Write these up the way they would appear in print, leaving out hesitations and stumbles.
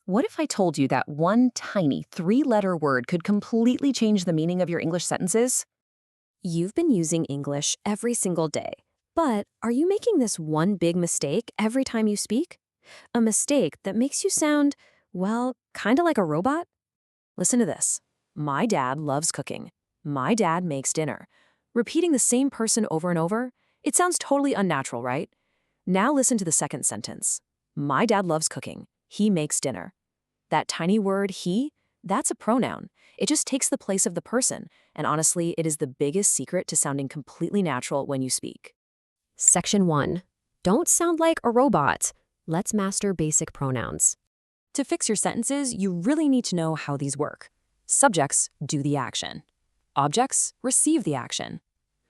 What if I told you that one tiny three-letter word could completely change the meaning of your English sentences? You've been using English every single day, but are you making this one big mistake every time you speak? A mistake that makes you sound, well, kind of like a robot? Listen to this. My dad loves cooking. My dad makes dinner. Repeating the same person over and over, it sounds totally unnatural, right? Now listen to the second sentence. My dad loves cooking. He makes dinner. That tiny word, he, that's a pronoun. It just takes the place of the person, and honestly, it is the biggest secret to sounding completely natural when you speak. Section 1. Don't sound like a robot. Let's master basic pronouns. To fix your sentences, you really need to know how these work. Subjects do the action. Objects receive the action.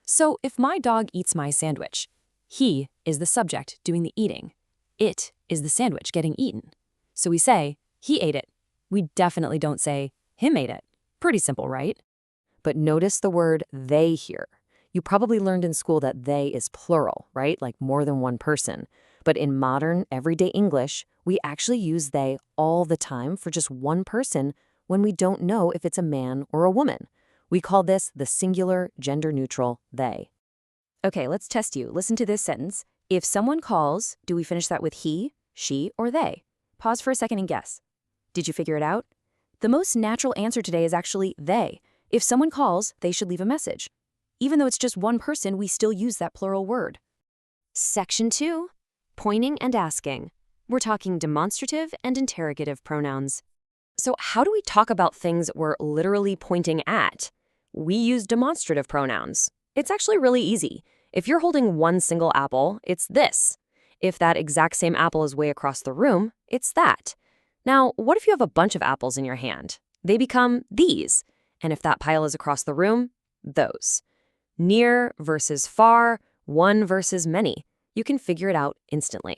So if my dog eats my sandwich, he is the subject doing the eating. It is the sandwich getting eaten. So we say, he ate it. We definitely don't say, him ate it. Pretty simple, right? But notice the word they here. You probably learned in school that they is plural, right? Like more than one person. But in modern, everyday English, we actually use they all the time for just one person when we don't know if it's a man or a woman. We call this the singular, gender-neutral they. Okay, let's test you. Listen to this sentence. If someone calls, do we finish that with he, she, or they? Pause for a second and guess. Did you figure it out? The most natural answer today is actually they. If someone calls, they should leave a message. Even though it's just one person, we still use that plural word. Section 2. Pointing and asking. We're talking demonstrative and interrogative pronouns. So how do we talk about things we're literally pointing at? We use demonstrative pronouns. It's actually really easy. If you're holding one single apple, it's this. If that exact same apple is way across the room, it's that. Now, what if you have a bunch of apples in your hand? They become these. And if that pile is across the room, those. Near versus far, one versus many. You can figure it out instantly.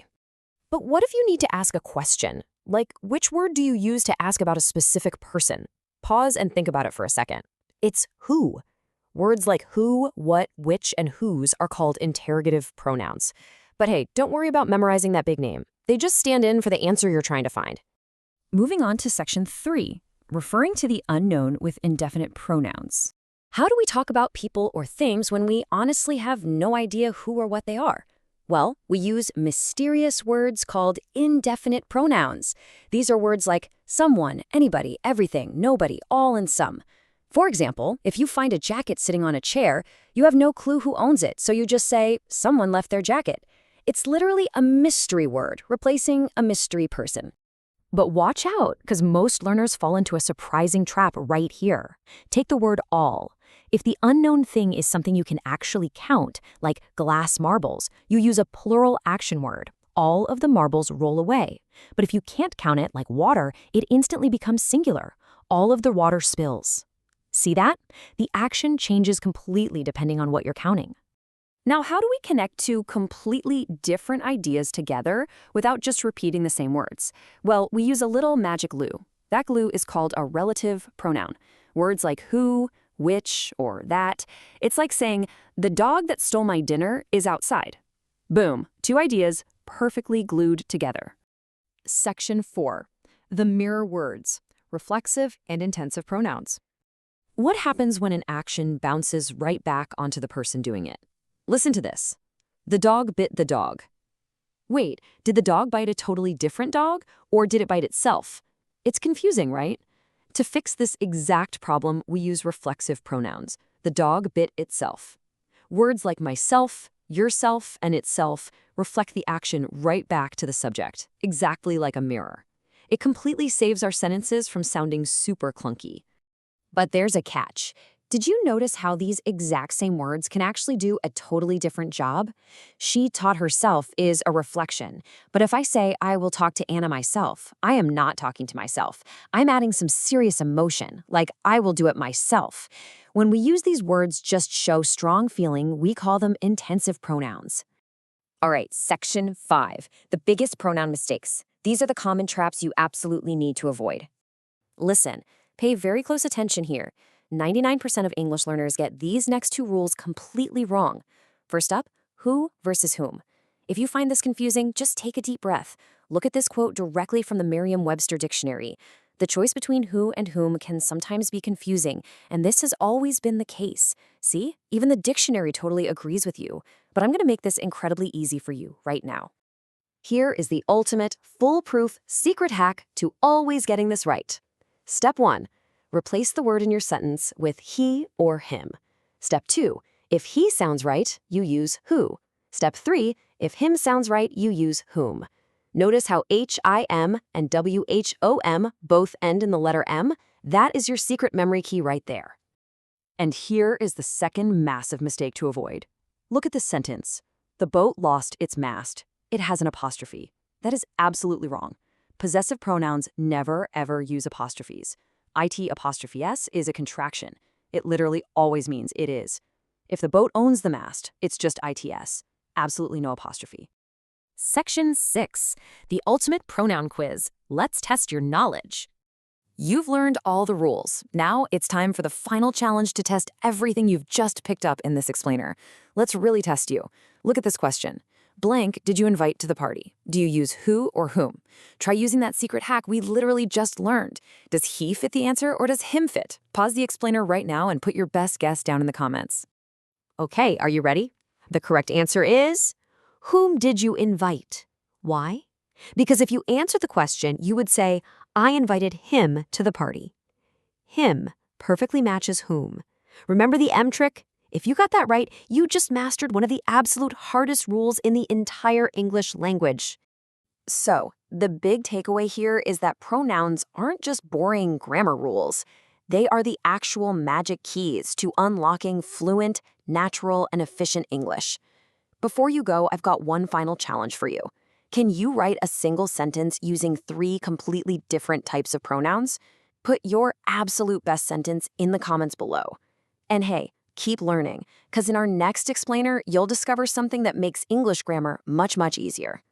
But what if you need to ask a question? Like, which word do you use to ask about a specific person? Pause and think about it for a second. It's who. Words like who, what, which, and whose are called interrogative pronouns. But hey, don't worry about memorizing that big name. They just stand in for the answer you're trying to find. Moving on to section 3, referring to the unknown with indefinite pronouns. How do we talk about people or things when we honestly have no idea who or what they are? Well, we use mysterious words called indefinite pronouns. These are words like someone, anybody, everything, nobody, all, and some. For example, if you find a jacket sitting on a chair, you have no clue who owns it, so you just say, someone left their jacket. It's literally a mystery word, replacing a mystery person. But watch out, because most learners fall into a surprising trap right here. Take the word all. If the unknown thing is something you can actually count, like glass marbles, you use a plural action word. All of the marbles roll away. But if you can't count it, like water, it instantly becomes singular. All of the water spills. See that? The action changes completely depending on what you're counting. Now, how do we connect two completely different ideas together without just repeating the same words? Well, we use a little magic glue. That glue is called a relative pronoun. Words like who, which, or that. It's like saying, the dog that stole my dinner is outside. Boom, two ideas perfectly glued together. Section 4. The mirror words, reflexive and intensive pronouns. What happens when an action bounces right back onto the person doing it? Listen to this. The dog bit the dog. Wait, did the dog bite a totally different dog, or did it bite itself? It's confusing, right? To fix this exact problem, we use reflexive pronouns. The dog bit itself. Words like myself, yourself, and itself reflect the action right back to the subject, exactly like a mirror. It completely saves our sentences from sounding super clunky. But there's a catch. Did you notice how these exact same words can actually do a totally different job? She taught herself is a reflection. But if I say I will talk to Anna myself, I am not talking to myself. I'm adding some serious emotion, like I will do it myself. When we use these words just show strong feeling, we call them intensive pronouns. All right, section 5, the biggest pronoun mistakes. These are the common traps you absolutely need to avoid. Listen, pay very close attention here. 99% of English learners get these next two rules completely wrong. First up, who versus whom. If you find this confusing, just take a deep breath. Look at this quote directly from the Merriam-Webster dictionary. The choice between who and whom can sometimes be confusing, and this has always been the case. See, even the dictionary totally agrees with you. But I'm going to make this incredibly easy for you right now. Here is the ultimate, foolproof, secret hack to always getting this right. Step 1. Replace the word in your sentence with he or him. Step 2. If he sounds right, you use who. Step 3. If him sounds right, you use whom. Notice how HIM and WHOM both end in the letter M? That is your secret memory key right there. And here is the second massive mistake to avoid. Look at this sentence. The boat lost its mast. It has an apostrophe. That is absolutely wrong. Possessive pronouns never, ever use apostrophes. IT'(s) is a contraction. It literally always means it is. If the boat owns the mast, it's just ITS. Absolutely no apostrophe. Section 6, the ultimate pronoun quiz. Let's test your knowledge. You've learned all the rules. Now it's time for the final challenge to test everything you've just picked up in this explainer. Let's really test you. Look at this question. Blank did you invite to the party? Do you use who or whom? Try using that secret hack we literally just learned. Does he fit the answer or does him fit? Pause the explainer right now and put your best guess down in the comments. Okay, are you ready? The correct answer is, whom did you invite? Why? Because if you answer the question, you would say, I invited him to the party. Him perfectly matches whom. Remember the M trick? If you got that right, you just mastered one of the absolute hardest rules in the entire English language. So, the big takeaway here is that pronouns aren't just boring grammar rules. They are the actual magic keys to unlocking fluent, natural, and efficient English. Before you go, I've got one final challenge for you. Can you write a single sentence using 3 completely different types of pronouns? Put your absolute best sentence in the comments below. And hey, keep learning, because in our next explainer, you'll discover something that makes English grammar much, much easier.